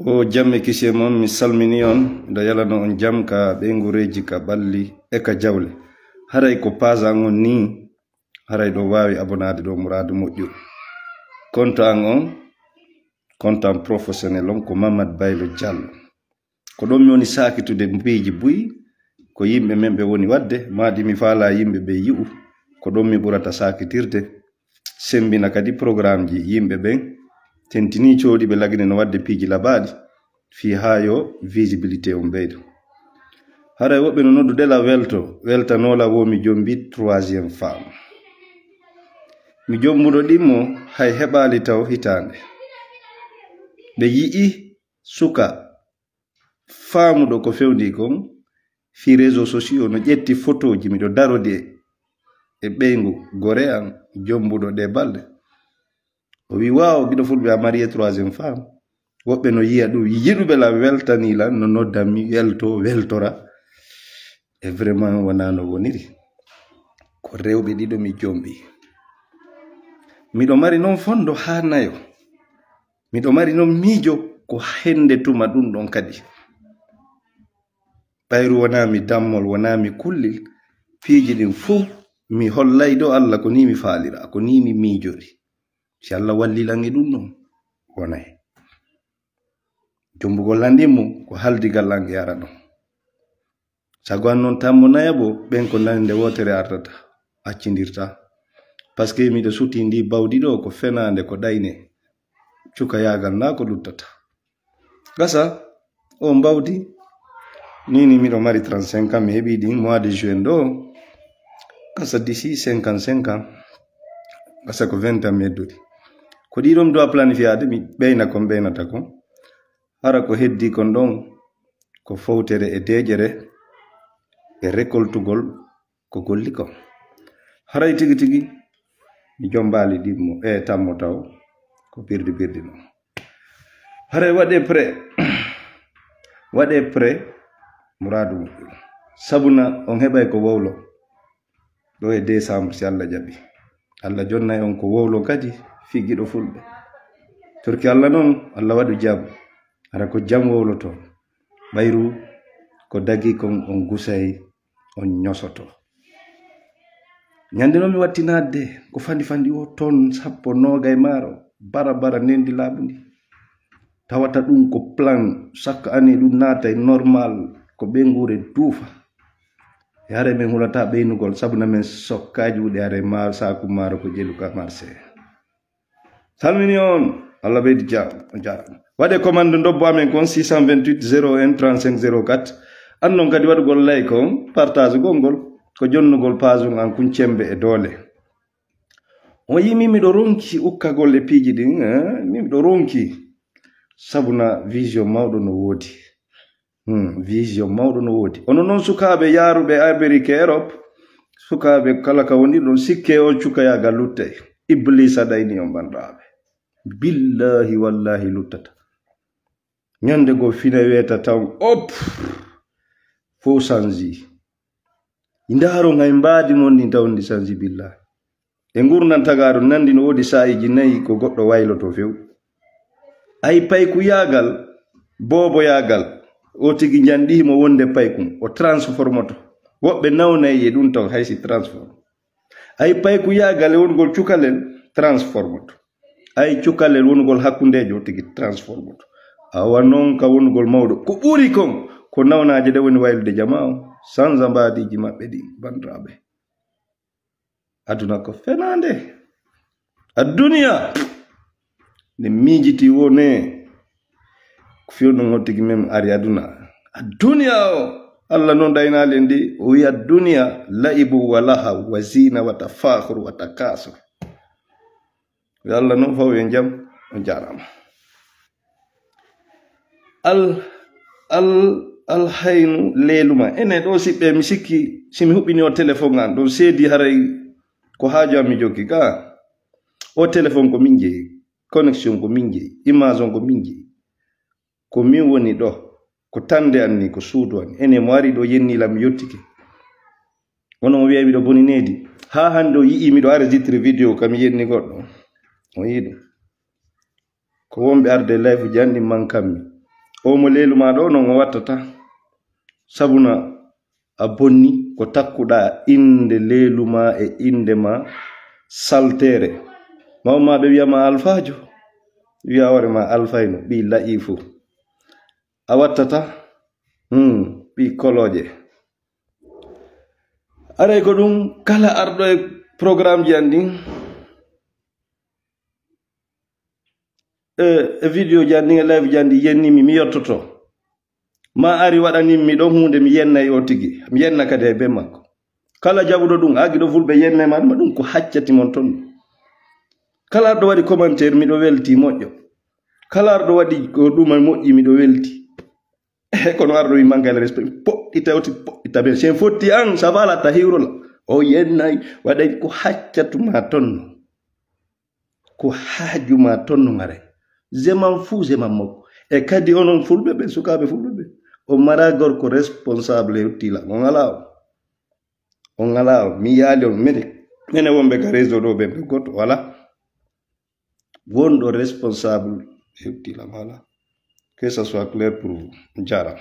O jamme kise mon mi salmini on da yalano on jam ka be ngureji ka balli e ka jawle haray ko pasa on ni haray do wawi abonade do muradu moƴƴu compte on compte professionnel on ko Mamad Baylo Diallo ko ɗon mi woni sakitude mbiiji buyi ko yimɓe men ɓe woni wadde madi mi faala yimɓe ɓe yi'u ko ɗon mi ɓurata sakitirde sembina kadi programme ji yimɓe ɓen tentini coodi ɓe lagine no wadde piiji labaɗi fi ha yo visibilité on ɓeydo haray woɓɓe no noddu ɗela weltanola wo mi jombi troisiéme femme mi jombuɗo ɗimmo hay heɓali taw hitande ɓe yi'i suka faamuɗo ko fewndi kon fi réseaux sociaux no ƴetti photoji miɗo darodi e ɓeygu gore an jombuɗo ɗe balɗe o wi waw biɗo fulɓe a marié troisiéme femme woɓɓe no yiya ɗum yiɗuɓe la weltanila no noddami weltora e vraiment wona no woniri ko rewɓe ɗiɗo mi jombi miɗo mari noon fondo ha nayo miɗo mari noon miijo ko hende tuma ɗum ɗon kadi ɓayru wonami dammol wonami kullil piiji ɗin fuu mi hollay ɗo Allah ko ni mi faalira ko ni mi miijori si Allah wallilangi ɗum ɗon wonay jombugol landinmo ko haldigal an yara ɗon sago an noon tammo nayabo ɓen ko nani nde wotere ardata accidirta par ce que miɗo suti ndi bawdi ɗo ko fenande ko ɗayne cuka yagal na ko luttata gasa o bawdi nini miɗo mari 35 ans mi heɓi ɗin mois de juin ɗo gasa d'ici 55 ans gasa ko 20 ans mi heddudi ko ɗiɗon doa planifiade mi ɓeyna kon ɓeynata kon hara ko heddi kon ɗon ko fowtere e deƴere e récoltugol ko golli kon haray tigi tigi mi jombali ɗimmo e tammo taw ko birdi non haray waɗe pré muradu sabuna on heɓay ko wowlo ɗo e décembre si Allah jaɓi Allah jonnay on ko wowlo kadi figiɗo fulɓe torki Allah noon Allah waɗu jam ara ko jam wowloto ɓayru ko dagi kon on gusay on nyosoto nyande noon mi wattinadde ko fandi o ton sappo noga e maaro bara nendi laaɓundi tawata ɗum ko plan chaque année ɗum naata e normal ko ɓe ngure duufa e hare min hulata ɓeynugol sabuna men sokkaji wuɗe hare ma saku maaro ko jeeluka marché salmini on Allah ɓeydi jarama waɗe commande dobbo amen kon 628 01 35 04 annon kadi waɗugol lay kon partage gongol ko jonnugol page an kuncembe e doole o yimi miɗo ronki ukkagol e piiji ɗin miɗo ronki sabuna vision mawɗo no woodi vision mawɗo no woodi ono noon sukaɓe yaruɓe Amérique Europe sukaɓe kala ka woni ɗon sikke on cukayagal luttay Iblisa ɗayni on bandaɓe billahi wallahi luttata nyande go fina weta taw op fo sanji indaro ngay mbaadi mon ni tawndi sanji billahi e ngurnan tagaro nandi no wodi saayiji nayi ko goddo wayloto few ay payku yagal bobo yagal o tigi jandi mo wonde paykum o transformato wobbe nawnay e dun taw haysi transform ay payku yagal wongol cukalen transformato ay cukalen wongol hakkundejo tigi transformato awa non ka wongol mawdo ko buri kon ko nawnaaje de woni waylde jama'o sans ambadiji mabbe di bandrabe aduna ko fenande addunya ne miijiti wone ko fiyono ngottigi mem ari aduna addunya Allah non daynale ndi o wi addunya laibu wa laha wa zina wa tafakhur wa takasur Allah non faw en jam on jarama al haynu leluma ene do sibbe mi sikki simi hubbini o téléphone an don seedi haray ko haaju am mi jokki ka o téléphone ko min jeyi connexion ko min jeyi image on ko min jeyi ko min woni ɗo ko tande anni ko suudu an ene mo ari ɗo yennilam mi yottike wono mo wiya miɗo boni needi ha hande o yii miɗo enregistre vidéo kam yenni goɗɗo o yiɗo ko wonɓe arde live janɗi man kammi o mo lelu ma ɗo non o wattata sabuna a bonni ko takkuɗa inde lelu ma e inde ma saltere mawma ɓe wiyama alfajo wiya wore ma alfayno ɓi laƴi fo a wattata ɓi koloje aray ko ɗum kala arɗo e programme ji an ɗin e vidéo ji an ɗin e live ji an ɗi yennimi mi yettoto ma ari waɗanimmi ɗon hunde mi yenna o tigi mi yenna kadi e be makko kala jaɓuɗo ɗum agi ɗo fulɓe yenna ma ɗum ko haccati mon ton kala arɗo waɗi commentaire miɗo welti moƴƴo kala arɗo waɗi ko ɗuma moƴƴi miɗo welti kono arɗo wi manque le respect poɗɗita ɓe sen fotti an ça va la tahirola o yennayi waɗay ko haccatuma tonno ko haajuma tonno ngare zeman fuu zeman makko e kadi onon fulɓe ɓe sukaɓe fulɓe ɓe o mara gorko responsable hettila on ala o mi yaali on mene wonɓe ka réseau ɗo ɓe goto wala wonɗo responsable hettila wala que ça soit clair pour vous jaram